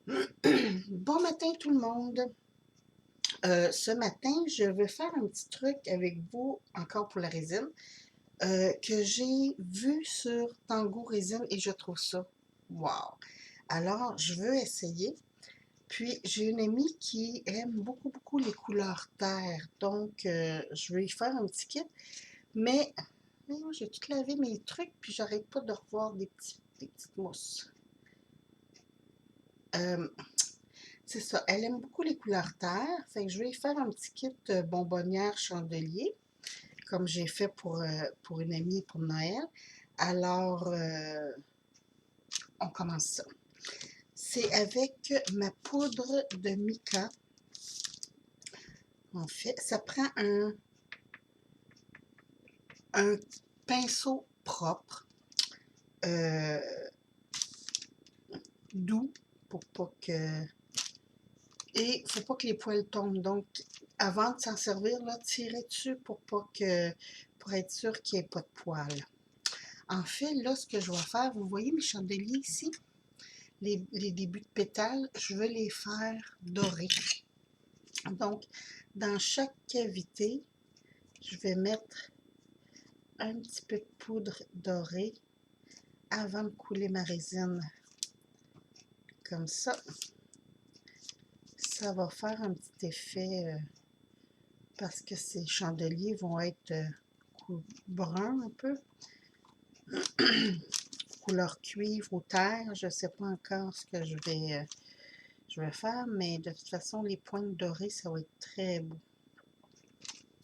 Bon matin tout le monde. Ce matin, je vais faire un petit truc avec vous, encore pour la résine, que j'ai vu sur Tango Résine et je trouve ça wow. Alors, je veux essayer. Puis, j'ai une amie qui aime beaucoup, beaucoup les couleurs terre. Donc, je vais y faire un petit kit. Mais moi, j'ai tout lavé mes trucs, puis j'arrête pas de revoir des petites mousses. Euh, C'est ça. Elle aime beaucoup les couleurs terre. Fait que je vais y faire un petit kit bonbonnière chandelier, comme j'ai fait pour une amie pour Noël. Alors, on commence ça. C'est avec ma poudre de mica. En fait, ça prend un pinceau propre, euh, doux, pour pas que... Et il ne faut pas que les poils tombent. Donc, avant de s'en servir, là, tirez dessus pour être sûr qu'il n'y ait pas de poils. En fait, là, ce que je vais faire, vous voyez mes chandeliers ici, les débuts de pétales, je vais les faire dorés. Donc, dans chaque cavité, je vais mettre un petit peu de poudre dorée avant de couler ma résine. Comme ça, ça va faire un petit effet parce que ces chandeliers vont être bruns un peu, couleur cuivre ou terre. Je ne sais pas encore ce que je vais faire, mais de toute façon, les pointes dorées, ça va être très beau.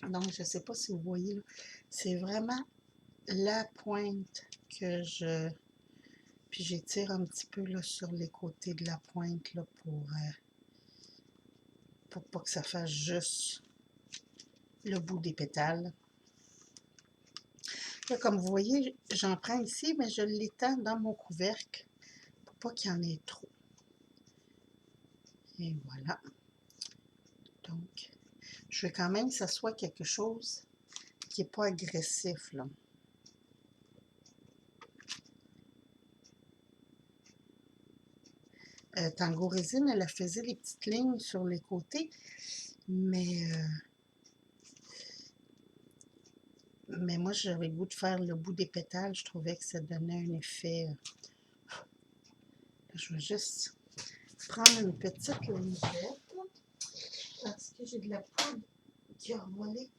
Donc, je ne sais pas si vous voyez, c'est vraiment la pointe que je... Puis j'étire un petit peu là, sur les côtés de la pointe là, pour pas que ça fasse juste le bout des pétales. Là, comme vous voyez, j'en prends ici, mais je l'étends dans mon couvercle pour pas qu'il y en ait trop. Et voilà. Donc, je veux quand même que ça soit quelque chose qui n'est pas agressif, là. Tango Résine, elle faisait des petites lignes sur les côtés, mais moi, j'avais le goût de faire le bout des pétales. Je trouvais que ça donnait un effet. Je vais juste prendre une petite lingette parce que j'ai de la poudre qui a volé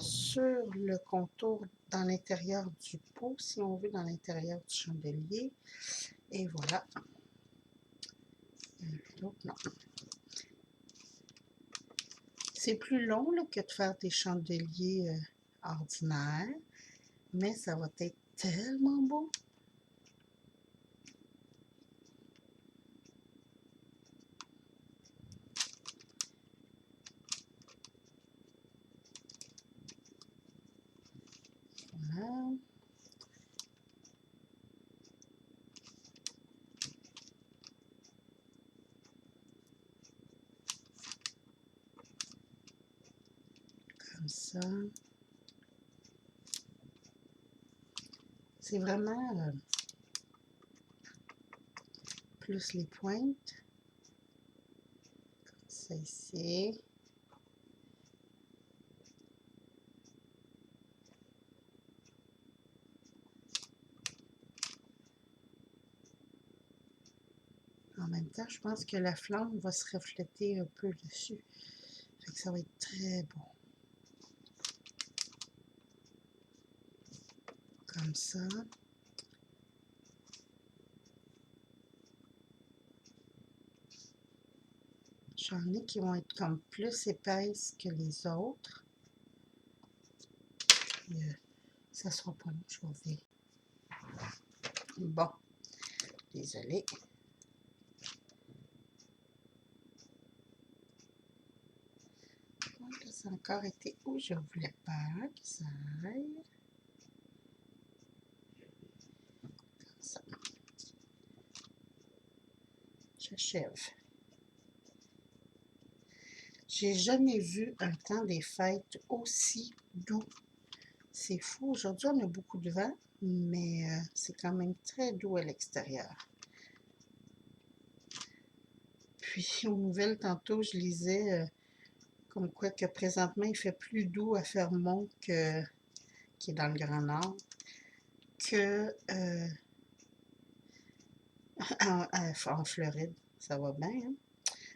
sur le contour dans l'intérieur du pot, si on veut, dans l'intérieur du chandelier. Et voilà. Donc, non. C'est plus long là, que de faire des chandeliers ordinaires, mais ça va être tellement beau. Voilà. Comme ça. C'est vraiment plus les pointes. Comme ça ici. En même temps, je pense que la flamme va se refléter un peu dessus. Fait que ça va être très beau. Comme ça. J'en ai qui vont être comme plus épaisses que les autres. Puis, ça sera pas long, je vais. Bon, désolée. Donc, ça a encore été où je voulais pas que ça aille. Comme ça. J'achève. J'ai jamais vu un temps des fêtes aussi doux. C'est fou. Aujourd'hui, on a beaucoup de vent, mais c'est quand même très doux à l'extérieur. Puis aux nouvelles, tantôt, je lisais comme quoi que présentement, il fait plus doux à Fermont, qui est dans le Grand Nord, que en Floride. Ça va bien, hein?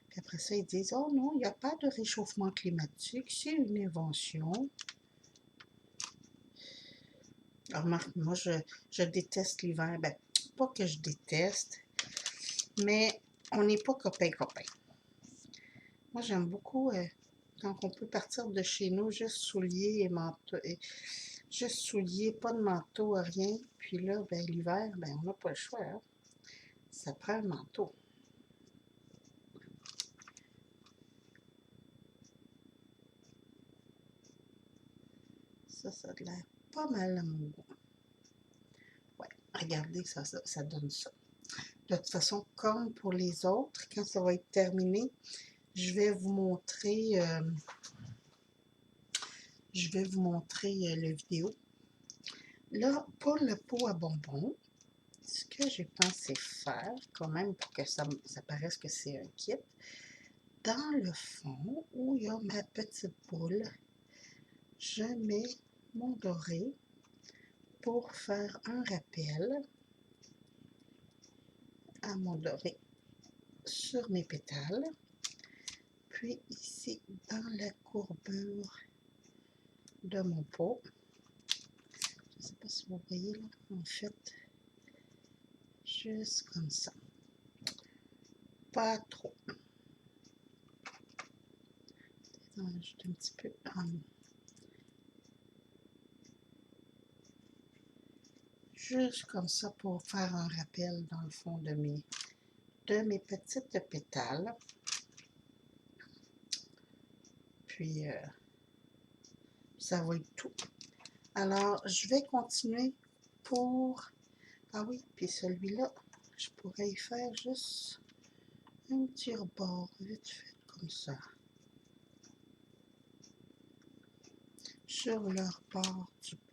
Puis après ça, ils disent, oh non, il n'y a pas de réchauffement climatique, c'est une invention. Alors, remarque, moi, je déteste l'hiver. Ben, pas que je déteste, mais on n'est pas copains-copains. Moi, j'aime beaucoup quand on peut partir de chez nous, juste souliers et manteau. Juste souliers, pas de manteau, rien. Puis là, ben, l'hiver, ben, on n'a pas le choix, hein? Ça prend le manteau. Ça a l'air pas mal à mon goût. Ouais, regardez, ça donne ça. De toute façon, comme pour les autres, quand ça va être terminé, je vais vous montrer, le vidéo. Là, pour le pot à bonbons, ce que j'ai pensé faire, quand même, pour que ça paraisse que c'est un kit, dans le fond, où il y a ma petite boule, je mets mon doré pour faire un rappel à mon doré sur mes pétales. Puis ici, dans la courbure de mon pot, je ne sais pas si vous voyez là, en fait, juste comme ça. Pas trop. Juste un petit peu. Juste comme ça pour faire un rappel dans le fond de mes petites pétales. Puis, ça va être tout. Alors, je vais continuer pour... Ah oui, puis celui-là, je pourrais y faire juste un petit rebord, vite fait, comme ça. Sur le rebord du pot.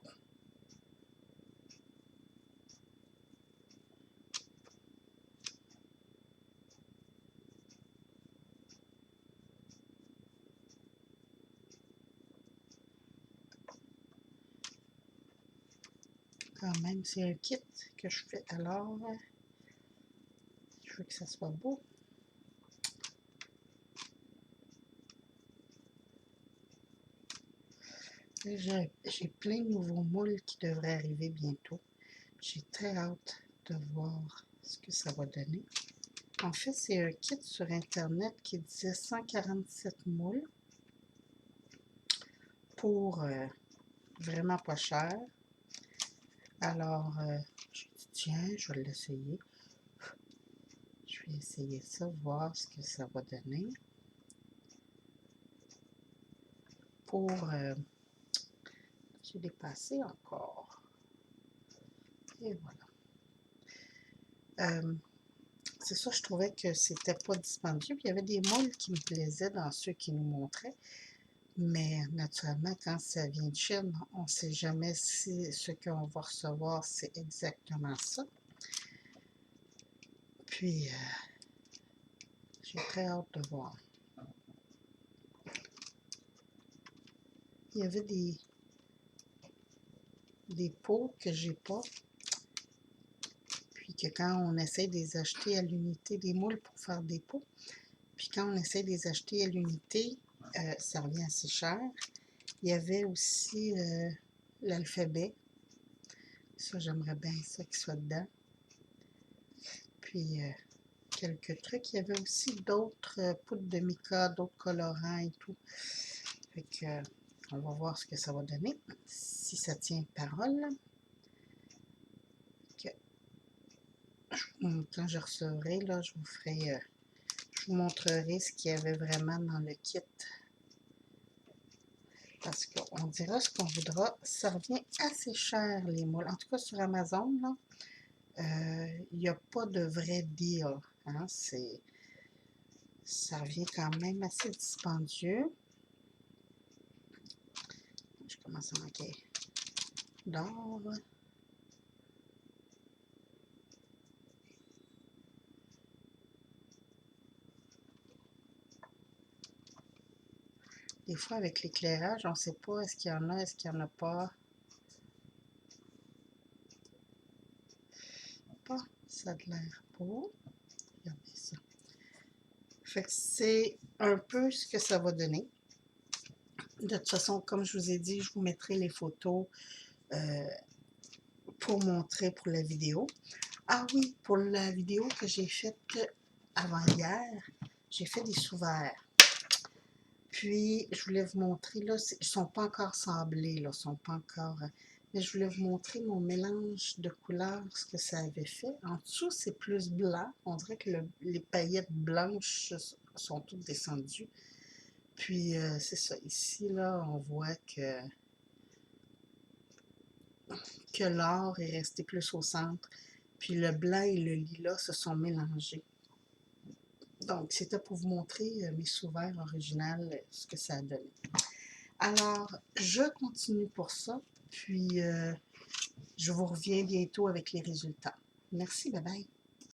Quand même, c'est un kit que je fais. Alors, je veux que ça soit beau. J'ai plein de nouveaux moules qui devraient arriver bientôt. J'ai très hâte de voir ce que ça va donner. En fait, c'est un kit sur Internet qui disait 147 moules pour vraiment pas cher. Alors, j'ai dit, tiens, je vais l'essayer. Je vais essayer ça, voir ce que ça va donner. Pour... j'ai dépassé encore. Et voilà. C'est ça, je trouvais que c'était pas dispendieux. Puis il y avait des moules qui me plaisaient dans ceux qui nous montraient. Mais naturellement, quand ça vient de Chine, on ne sait jamais si ce qu'on va recevoir, c'est exactement ça. Puis, j'ai très hâte de voir. Il y avait des pots que j'ai pas. Puis que quand on essaie de les acheter à l'unité, des moules pour faire des pots. Puis quand on essaie de les acheter à l'unité, ça revient assez cher. Il y avait aussi l'alphabet. Ça, j'aimerais bien ça qu'il soit dedans. Puis, quelques trucs. Il y avait aussi d'autres poudres de mica, d'autres colorants et tout. Fait que, on va voir ce que ça va donner, si ça tient parole. Que, quand je recevrai, là, je vous ferai, je vous montrerai ce qu'il y avait vraiment dans le kit. Parce qu'on dira ce qu'on voudra. Ça revient assez cher, les moules. En tout cas, sur Amazon, là, il n'y a pas de vrai deal. Hein? Ça revient quand même assez dispendieux. Je commence à manquer d'or. Des fois, avec l'éclairage, on ne sait pas est-ce qu'il y en a, est-ce qu'il n'y en a pas. Pas, ça a de l'air beau. Regardez ça. Fait que c'est un peu ce que ça va donner. De toute façon, comme je vous ai dit, je vous mettrai les photos pour montrer pour la vidéo. Ah oui, pour la vidéo que j'ai faite avant-hier, j'ai fait des sous-verts. Puis, je voulais vous montrer, là, ils ne sont pas encore sablés, là, ils sont pas encore... mais je voulais vous montrer mon mélange de couleurs, ce que ça avait fait. En dessous, c'est plus blanc. On dirait que les paillettes blanches sont toutes descendues. Puis, c'est ça. Ici, là, on voit que l'or est resté plus au centre. Puis, le blanc et le lilas se sont mélangés. Donc, c'était pour vous montrer mes sous-verts originales, ce que ça a donné. Alors, je continue pour ça, puis je vous reviens bientôt avec les résultats. Merci, bye bye.